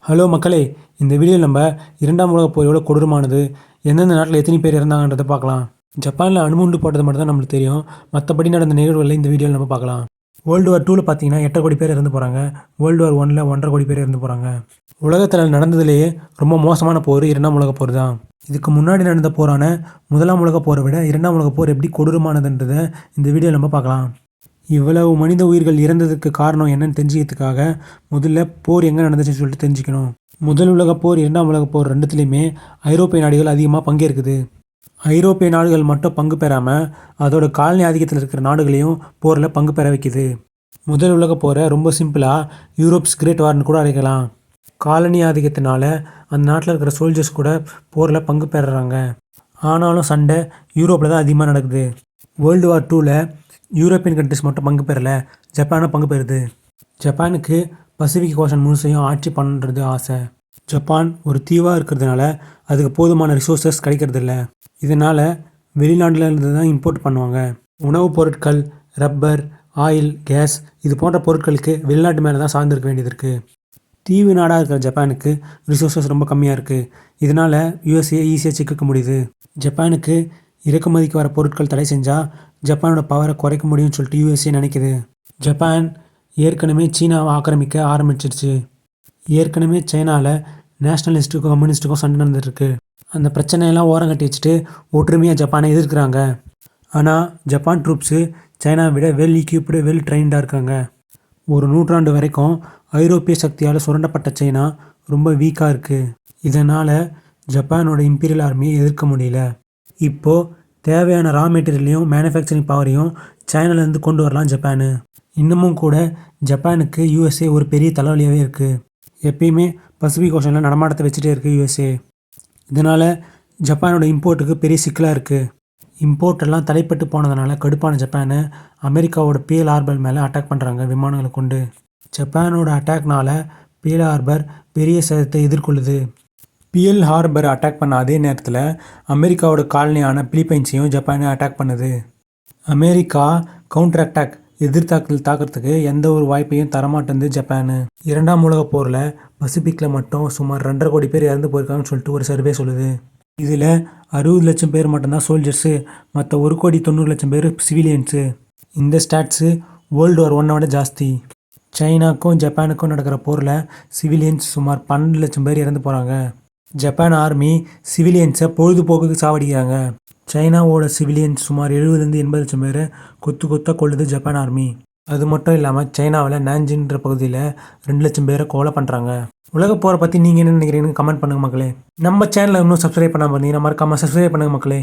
Hello மக்களே, இந்த வீடியோவில் நம்ம இரண்டாம் உலகப் போர் எவ்வளோ கொடூரமானது, எந்தெந்த நாட்டில் எத்தனை பேர் இறந்தாங்கன்றதை பார்க்கலாம். ஜப்பானில் அணுகுண்டு போட்டது மட்டும் தான் நம்மளுக்கு தெரியும். மற்றபடி நடந்த நிகழ்வுகளை இந்த வீடியோவில் நம்ம பார்க்கலாம். வேர்ல்டு வார் 2ல் பார்த்தீங்கன்னா 8 கோடி பேர் இறந்து போகிறாங்க. வேர்ல்டு வார் 1ல் 1.5 கோடி பேர் இறந்து போகிறாங்க. உலகத்தில் நடந்ததுலேயே ரொம்ப மோசமான போர் இரண்டாம் உலகப் போர் தான். இதுக்கு முன்னாடி நடந்த போரான முதலாம் உலகப் போரை விட இரண்டாம் உலகப் போர் எப்படி கொடூரமானதுன்றதை இந்த வீடியோவில் நம்ம பார்க்கலாம். இவ்வளவு மனித உயிர்கள் இறந்ததுக்கு காரணம் என்னன்னு தெரிஞ்சுக்கிறதுக்காக முதல்ல போர் எங்கே நடந்துச்சுன்னு சொல்லிட்டு தெரிஞ்சுக்கணும். முதல் உலகப் போர் இரண்டாம் உலகப் போர் ரெண்டுத்துலேயுமே ஐரோப்பிய நாடுகள் அதிகமாக பங்கேற்குது. ஐரோப்பிய நாடுகள் மட்டும் பங்கு பெறாமல் அதோட காலனி ஆதிக்கத்தில் இருக்கிற நாடுகளையும் போரில் பங்கு பெற வைக்குது. முதல் உலகப் போரை ரொம்ப சிம்பிளாக யூரோப்ஸ் கிரேட் வார்னு கூட அழைக்கலாம். காலனி ஆதிக்கத்தினால அந்த நாட்டில் இருக்கிற சோல்ஜர்ஸ் கூட போரில் பங்கு பெறுறாங்க. ஆனாலும் சண்டை யூரோப்பில் தான் அதிகமாக நடக்குது. வேர்ல்டு வார் 2ல் யூரோப்பியன் கண்ட்ரிஸ் மட்டும் பங்கு பெறலை, ஜப்பானும் பங்கு பெறுது. ஜப்பானுக்கு பசிபிக் ஓஷன் முழுசையும் ஆட்சி பண்ணுறது ஆசை. ஜப்பான் ஒரு தீவாக இருக்கிறதுனால அதுக்கு போதுமான ரிசோர்ஸஸ் கிடைக்கிறதில்ல. இதனால் வெளிநாட்டிலேருந்து தான் இம்போர்ட் பண்ணுவாங்க. உணவுப் பொருட்கள், ரப்பர், ஆயில், கேஸ் இது போன்ற பொருட்களுக்கு வெளிநாட்டு மேலே தான் சார்ந்திருக்க வேண்டியது இருக்குது. தீவு நாடாக இருக்கிற ஜப்பானுக்கு ரிசோர்ஸஸ் ரொம்ப கம்மியாக இருக்குது. இதனால் யூஎஸ்ஏ ஈஸியாக சிக்க முடியுது. ஜப்பானுக்கு இறக்குமதிக்கு வர பொருட்கள் தடை செஞ்சால் ஜப்பானோட பவரை குறைக்க முடியும்னு சொல்லிட்டு யூஎஸ்ஏ நினைக்குது. ஜப்பான் ஏற்கனவே சீனாவை ஆக்கிரமிக்க ஆரம்பிச்சிருச்சு. ஏற்கனவே சைனாவில் நேஷ்னலிஸ்ட்டுக்கும் கம்யூனிஸ்ட்டுக்கும் சண்டை நடந்துட்டுருக்கு. அந்த பிரச்சனையெல்லாம் ஓரம் கட்டி வச்சுட்டு ஒற்றுமையாக ஜப்பானை எதிர்க்கிறாங்க. ஆனால் ஜப்பான் ட்ரூப்ஸு சைனாவை விட வெல் ஈக்யூப்டு, வெல் ட்ரெயின்டாக இருக்காங்க. ஒரு நூற்றாண்டு வரைக்கும் ஐரோப்பிய சக்தியால் சுரண்டப்பட்ட சைனா ரொம்ப வீக்காக இருக்குது. இதனால் ஜப்பானோட இம்பீரியல் ஆர்மியை எதிர்க்க முடியல. இப்போது தேவையான ரா மெட்டீரியலையும் மேனுஃபேக்சரிங் பவரையும் சைனாலேருந்து கொண்டு வரலாம் ஜப்பானு. இன்னமும் கூட ஜப்பானுக்கு யூஎஸ்ஏ ஒரு பெரிய தலைவலியாகவே இருக்குது. எப்பயுமே பசிபிக் ஓஷனில் நடமாட்டத்தை வச்சுட்டே இருக்குது யூஎஸ்ஏ. இதனால் ஜப்பானோட இம்போர்ட்டுக்கு பெரிய சிக்கலாக இருக்குது. இம்போர்ட்டெல்லாம் தடைப்பட்டு போனதுனால கடுப்பான ஜப்பானு அமெரிக்காவோட பேர்ல் ஹார்பர் மேலே அட்டாக் பண்ணுறாங்க விமானங்களை கொண்டு. ஜப்பானோட அட்டாக்னால் பேர்ல் ஹார்பர் பெரிய சேதத்தை எதிர்கொள்ளுது. பேர்ல் ஹார்பர் அட்டாக் பண்ண அதே நேரத்தில் அமெரிக்காவோட காலனியான பிலிப்பைன்ஸையும் ஜப்பானை அட்டாக் பண்ணுது. அமெரிக்கா கவுண்டர் அட்டாக் எதிர்த்தாக்குதல் தாக்கிறதுக்கு எந்த ஒரு வாய்ப்பையும் தரமாட்டேங்குது ஜப்பானு. இரண்டாம் உலகப் போரில் பசிபிக்கில் மட்டும் சுமார் 2.5 கோடி பேர் இறந்து போயிருக்காங்கன்னு சொல்லிட்டு ஒரு சர்வே சொல்லுது. இதில் 60 லட்சம் பேர் மட்டும்தான் சோல்ஜர்ஸு, மற்ற 1,90,00,000 பேர் சிவிலியன்ஸு. இந்த ஸ்டாட்ஸு வேர்ல்டு வார் 1 விட ஜாஸ்தி. சைனாக்கும் ஜப்பானுக்கும் நடக்கிற போரில் சிவிலியன்ஸ் சுமார் 12 லட்சம் பேர் இறந்து போகிறாங்க. ஜப்பான் ஆர்மி சிவிலியன்ஸை பொழுதுபோக்குக்கு சாவடிக்கிறாங்க. சைனாவோட சிவிலியன்ஸ் சுமார் 70-80 லட்சம் பேர் கொத்தாக கொள்ளுது ஜப்பான் ஆர்மி. அது மட்டும் இல்லாமல் சைனாவில் நான்ஜின்ற பகுதியில் 2 லட்சம் பேரை கொலை பண்ணுறாங்க. உலகப் போரை பற்றி நீங்கள் என்ன நினைக்கிறீங்கன்னு கமெண்ட் பண்ணுங்கள் மக்களே. நம்ம சேனலை இன்னும் சப்ஸ்கிரைப் பண்ணாமல் இருந்தீங்கன்னா மறக்காமல் சப்ஸ்கிரைப் பண்ணுங்கள் மக்களே.